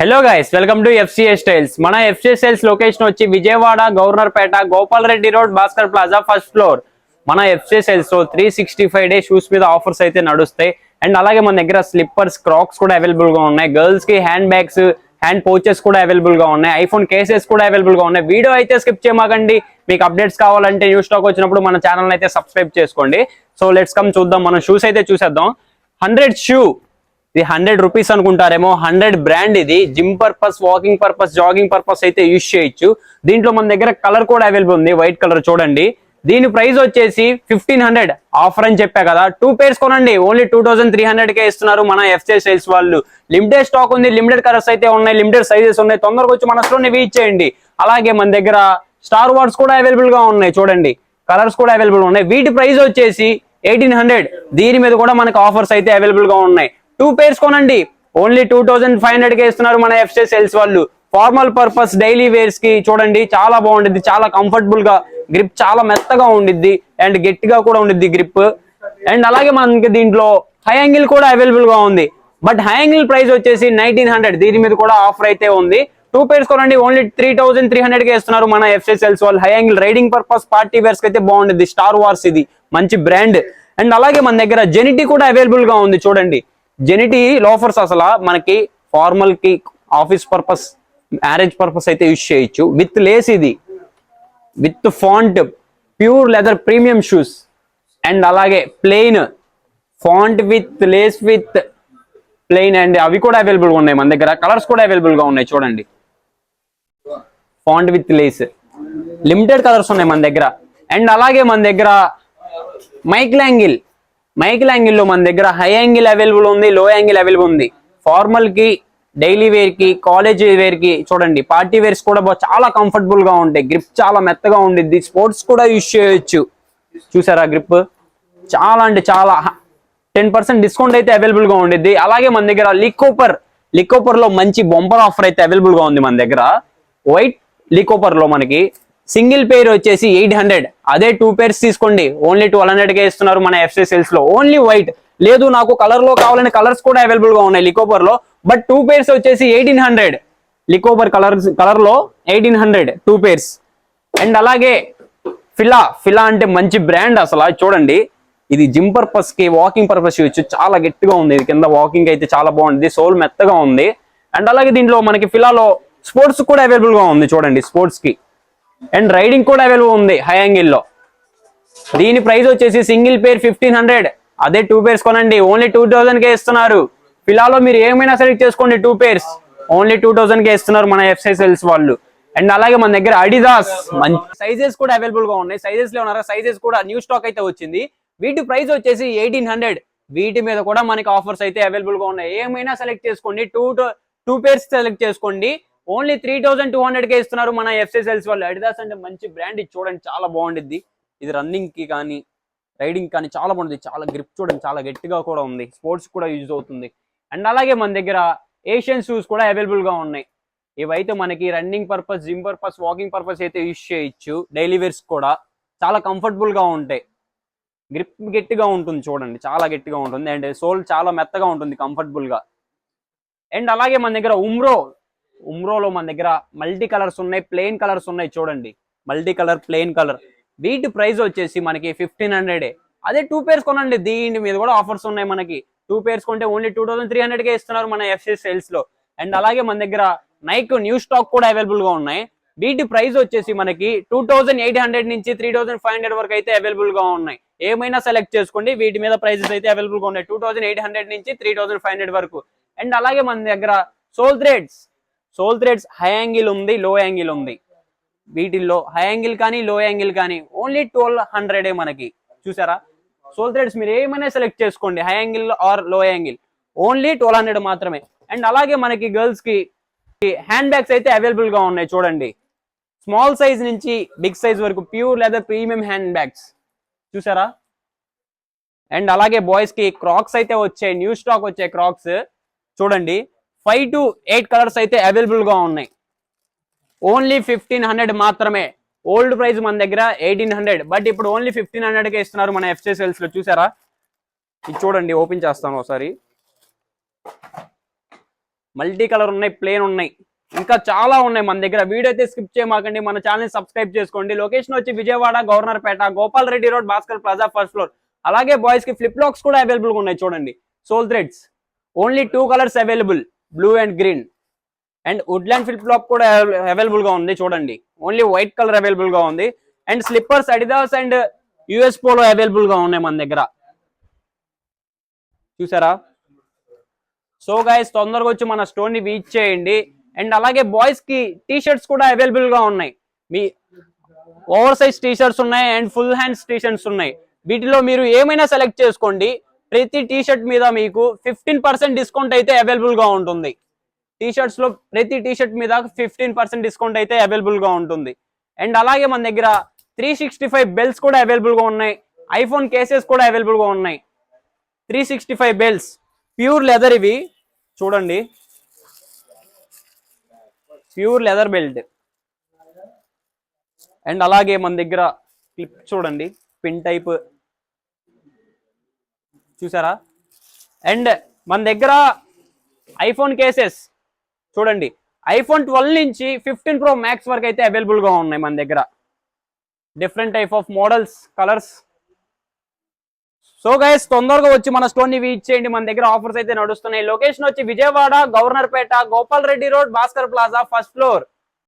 Hello guys, welcome to FCA styles. మన FCA styles location వచ్చి Vijayawada, Governorpet, Gopal Reddy road, Bhaskar plaza, first floor. మన FCA styles లో 365 day shoes మీద offers అయితే నడుస్తాయి. అండ్ అలాగే మన దగ్గర స్లిప్పర్స్, క్రాక్స్ కూడా అవైలబుల్ గా ఉన్నాయి. గర్ల్స్ కి హ్యాండ్ బ్యాగ్స్, హ్యాండ్ పౌచెస్ కూడా అవైలబుల్ గా ఉన్నాయి. ఐఫోన్ కేసెస్ కూడా అవైలబుల్ గా ఉన్నాయి. వీడియో అయితే స్కిప్ చేయమాకండి. మీకు అప్డేట్స్ కావాలంటే న్యూ స్టాక్ వచ్చినప్పుడు మన ఛానల్ అయితే సబ్స్క్రైబ్ చేసుకోండి. సో లెట్స్ కమ్ చూద్దాం. మనం షూస్ అయితే చూసేద్దాం. 100 షూ, ఇది 100 రూపీస్ అనుకుంటారేమో. 100 బ్రాండ్. ఇది gym purpose, walking purpose, jogging purpose అయితే యూజ్ చేయొచ్చు. దీంట్లో మన దగ్గర కలర్ కూడా అవైలబుల్ ఉంది, వైట్ కలర్. చూడండి, దీని ప్రైస్ వచ్చేసి 1500. ఆఫర్ అని చెప్పా కదా, 2 పేర్స్ కొనండి, ఓన్లీ 2300 కే ఇస్తున్నారు మన FCA స్టైల్స్ వాళ్ళు. లిమిటెడ్ స్టాక్ ఉంది, లిమిటెడ్ కలర్స్ అయితే ఉన్నాయి, లిమిటెడ్ సైజెస్ ఉన్నాయి. తొందరగా వచ్చి మన స్టోర్ ని విజిట్ చేయండి. అలాగే మన దగ్గర స్టార్ వార్డ్స్ కూడా అవైలబుల్ గా ఉన్నాయి. చూడండి, కలర్స్ కూడా అవైలబుల్ ఉన్నాయి. వీటి ప్రైస్ వచ్చేసి 1800. దీని మీద కూడా మనకు ఆఫర్స్ అయితే అవైలబుల్ గా ఉన్నాయి. 2 పేర్స్ కొనండి, ఓన్లీ 2500 కే ఇస్తున్నారు మన FCA సేల్స్ వాళ్ళు. ఫార్మల్ పర్పస్, డైలీ వేర్స్ కి చూడండి, చాలా బాగుండిద్ది, చాలా కంఫర్టబుల్ గా, గ్రిప్ చాలా మెత్తగా ఉండిద్ది అండ్ గట్టిగా కూడా ఉండిద్ది గ్రిప్. అండ్ అలాగే మనకి దీంట్లో హై యాంగిల్ కూడా అవైలబుల్ గా ఉంది. బట్ హై యాంగిల్ ప్రైస్ వచ్చేసి 1900. దీని మీద కూడా ఆఫర్ అయితే ఉంది. 2 పేర్స్ కొనండి, ఓన్లీ 3300 కే ఇస్తున్నారు మన FCA సేల్స్ వాళ్ళు. High angle riding purpose, party wears కి అయితే బాగుండిద్ది. స్టార్ వార్స్ ఇది మంచి బ్రాండ్. అండ్ అలాగే మన దగ్గర జెనిటీ కూడా అవైలబుల్ గా ఉంది. చూడండి, జెనిటీ లోఫర్స్ అసలు మనకి ఫార్మల్ కి, ఆఫీస్ పర్పస్, మ్యారేజ్ పర్పస్ అయితే యూజ్ చేయొచ్చు. విత్ లేస్, ఇది with front, pure leather premium shoes. And అలాగే plain front with lace with plain, and అవి కూడా అవైలబుల్ గా ఉన్నాయి మన దగ్గర. కలర్స్ కూడా అవైలబుల్ గా ఉన్నాయి. చూడండి, font with Lay's, limited colours ఉన్నాయి మన దగ్గర. అండ్ అలాగే మన దగ్గర మైకిల్ యాంగిల్ లో మన దగ్గర హై యాంగిల్ అవైలబుల్ ఉంది, లో యాంగిల్ అవైలబుల్ ఉంది. ఫార్మల్ కి, డైలీ వేర్ కి, కాలేజ్ వేర్ కి, చూడండి పార్టీ వేర్స్ కూడా చాలా కంఫర్టబుల్ గా ఉంటాయి. గ్రిప్ చాలా మెత్తగా ఉండిద్ది. స్పోర్ట్స్ కూడా యూజ్ చేయొచ్చు. చూసారా గ్రిప్, చాలా అంటే చాలా. 10% డిస్కౌంట్ అయితే అవైలబుల్ గా ఉండిద్ది. అలాగే మన దగ్గర లికోపర్ లో మంచి బొంపర్ ఆఫర్ అయితే అవైలబుల్ గా ఉంది మన దగ్గర. వైట్ లికోపర్ లో మనకి సింగిల్ పేర్ వచ్చేసి 800. అదే 2 పేర్స్ తీసుకోండి, ఓన్లీ 1200 కే ఇస్తున్నారు మన FCA సేల్స్ లో. Only white. లేదు నాకు కలర్ లో కావాలని కలర్స్ కూడా అవైలబుల్ గా ఉన్నాయి లికోపర్ లో. బట్ 2 పేర్స్ వచ్చేసి 1800. లికోపర్ కలర్ లో 1800 2 పేర్స్. అండ్ అలాగే ఫిలా అంటే మంచి బ్రాండ్ అసలు. చూడండి, ఇది జిమ్ పర్పస్ కి, వాకింగ్ పర్పస్ చేయొచ్చు. చాలా గట్టిగా ఉంది. ఇది కింద వాకింగ్ అయితే చాలా బాగుంది. సోల్ మెత్తగా ఉంది. అండ్ అలాగే దీంట్లో మనకి ఫిలాలో స్పోర్ట్స్ కూడా అవైలబుల్ గా ఉంది. చూడండి, స్పోర్ట్స్ కి అండ్ రైడింగ్ కూడా అవైలబుల్ ఉంది హై యాంగిల్ లో. దీని ప్రైస్ వచ్చేసి సింగిల్ పేర్ 1500. అదే 2 పేర్స్ కొనండి, ఓన్లీ 2000 కే ఇస్తున్నారు. ఫిలాలో మీరు ఏమైనా సెలెక్ట్ చేసుకోండి, 2 పేర్స్ ఓన్లీ 2000 కే ఇస్తున్నారు మన FCA సేల్స్ వాళ్ళు. అండ్ అలాగే మన దగ్గర అడిదాస్ మంచి సైజెస్ కూడా అవైలబుల్ గా ఉన్నాయి. సైజెస్ లో ఉన్నారా, సైజెస్ కూడా న్యూ స్టాక్ అయితే వచ్చింది. వీటి ప్రైస్ వచ్చేసి 1800. వీటి మీద కూడా మనకి ఆఫర్స్ అయితే అవైలబుల్ గా ఉన్నాయి. ఏమైనా సెలెక్ట్ చేసుకోండి, 2 పేర్స్ సెలెక్ట్ చేసుకోండి, ఓన్లీ 3200 కే ఇస్తున్నారు మన FCA సేల్స్ వాళ్ళు. అడిదాస్ అంటే మంచి బ్రాండ్. ఇది చూడండి, చాలా బాగుండిద్ది. ఇది రన్నింగ్ కి కానీ, రైడింగ్ కానీ చాలా బాగుంటుంది. చాలా గ్రిప్ చూడండి, చాలా గట్టిగా కూడా ఉంది. స్పోర్ట్స్ కూడా యూజ్ అవుతుంది. అండ్ అలాగే మన దగ్గర ఏషియన్ షూస్ కూడా అవైలబుల్ గా ఉన్నాయి. ఇవైతే మనకి running purpose, gym purpose, walking purpose అయితే యూజ్ చేయొచ్చు. డైలీ వేర్స్ కూడా చాలా కంఫర్టబుల్ గా ఉంటాయి. గ్రిప్ గట్టిగా ఉంటుంది. చూడండి, చాలా గట్టిగా ఉంటుంది. అండ్ సోల్ చాలా మెత్తగా ఉంటుంది, కంఫర్టబుల్ గా. అండ్ అలాగే మన దగ్గర ఉమ్రోలో మన దగ్గర మల్టీ కలర్స్ ఉన్నాయి, ప్లెయిన్ కలర్స్ ఉన్నాయి. చూడండి, మల్టీ కలర్, ప్లెయిన్ కలర్. వీటి ప్రైస్ వచ్చేసి మనకి 1500. అదే 2 పేర్స్ కొనండి. దీని మీద కూడా ఆఫర్స్ ఉన్నాయి మనకి. 2 పేర్స్ కొంటే ఓన్లీ 2300 కే ఇస్తున్నారు మన FCA సేల్స్ లో. అండ్ అలాగే మన దగ్గర నైక్ న్యూ స్టాక్ కూడా అవైలబుల్ గా ఉన్నాయి. వీటి ప్రైస్ వచ్చేసి మనకి 2800 నుంచి 3500 వరకు అయితే అవైలబుల్ గా ఉన్నాయి. ఏమైనా సెలెక్ట్ చేసుకోండి, వీటి మీద ప్రైసెస్ అయితే అవైలబుల్ గా ఉన్నాయి. 2800 నుంచి 3500 వరకు. అండ్ అలాగే మన దగ్గర సోల్ థ్రెడ్స్ హై యాంగిల్ ఉంది, లో యాంగిల్ ఉంది. వీటిల్లో హై యాంగిల్ కానీ, లో యాంగిల్ కానీ ఓన్లీ 1200 మనకి. చూసారా, సోల్ థ్రెడ్స్ మీరు ఏమైనా సెలెక్ట్ చేసుకోండి, high angle R low angle, only 1200 మాత్రమే. అండ్ అలాగే మనకి గర్ల్స్ కి హ్యాండ్ బ్యాగ్స్ అయితే అవైలబుల్ గా ఉన్నాయి. చూడండి, స్మాల్ సైజ్ నుంచి బిగ్ సైజ్ వరకు pure leather premium hand bags. చూసారా. అండ్ అలాగే బాయ్స్ కి క్రాక్స్ అయితే వచ్చాయి, న్యూ స్టాక్ వచ్చాయి క్రాక్స్. చూడండి, 5 to 8 కలర్స్ అయితే అవైలబుల్ గా ఉన్నాయి. ఓన్లీ 1500 మాత్రమే. ఓల్డ్ ప్రైస్ మన దగ్గర 1800, బట్ ఇప్పుడు ఓన్లీ 1500 కే ఇస్తున్నారు మన FCA సేల్స్ లో. చూసారా, ఇది చూడండి, ఓపెన్ చేస్తాను ఒకసారి. మల్టీ కలర్ ఉన్నాయి, ప్లేన్ ఉన్నాయి, ఇంకా చాలా ఉన్నాయి మన దగ్గర. వీడియో అయితే స్కిప్ చేయమాకండి, మన ఛానల్ సబ్స్క్రైబ్ చేసుకోండి. లొకేషన్ వచ్చి Vijayawada Governorpet, Gopal Reddy road, Bhaskar plaza, first floor. అలాగే బాయ్స్ కి ఫ్లిప్ లాక్స్ కూడా అవైలబుల్ గా ఉన్నాయి చూడండి. Sole threads only 2 colours available, blue and green. And Woodland flip flop కూడా అవైలబుల్ గా ఉంది చూడండి. ఓన్లీ వైట్ కలర్ అవైలబుల్ గా ఉంది. And slippers Adidas and US Polo available గా ఉన్నాయి మన దగ్గర, చూసారా. సో గైస్ తొందరగా వచ్చి మన స్టోర్ ని విజిట్ చేయండి. అండ్ అలాగే బాయ్స్ కి టీ షర్ట్స్ కూడా అవైలబుల్ గా ఉన్నాయి. మీ ఓవర్ సైజ్ టీ షర్ట్స్ ఉన్నాయి and full hands T shirts ఉన్నాయి. వీటిలో మీరు ఏమైనా సెలెక్ట్ చేసుకోండి. ప్రతి టీ షర్ట్ మీద మీకు 15% డిస్కౌంట్ అయితే అవైలబుల్ గా ఉంటుంది. టీ షర్ట్స్ లో ప్రతి టీ షర్ట్ మీద 15% డిస్కౌంట్ అయితే అవైలబుల్ గా ఉంటుంది. అండ్ అలాగే మన దగ్గర 365 బెల్స్ కూడా అవైలబుల్ గా ఉన్నాయి. ఐఫోన్ కేసెస్ కూడా అవైలబుల్ గా ఉన్నాయి. 365 బెల్స్ ప్యూర్ లెదర్, ఇవి చూడండి, ప్యూర్ లెదర్ బెల్ట్. అండ్ అలాగే మన దగ్గర క్లిప్ చూడండి, పిన్ టైప్, చూసారా. అండ్ మన దగ్గర ఐఫోన్ కేసెస్ చూడండి, ఐఫోన్ 12 నుంచి 15 Pro Max వరకు అయితే అవైలబుల్ గా ఉన్నాయి మన దగ్గర. Different type of models, colours. So guys తొందరగా వచ్చి మన స్టోర్ ని విజిట్ చేయండి, మన దగ్గర ఆఫర్స్ అయితే నడుస్తున్నాయి. లొకేషన్ వచ్చి Vijayawada Governorpet, Gopal Reddy road, Bhaskar plaza, first floor.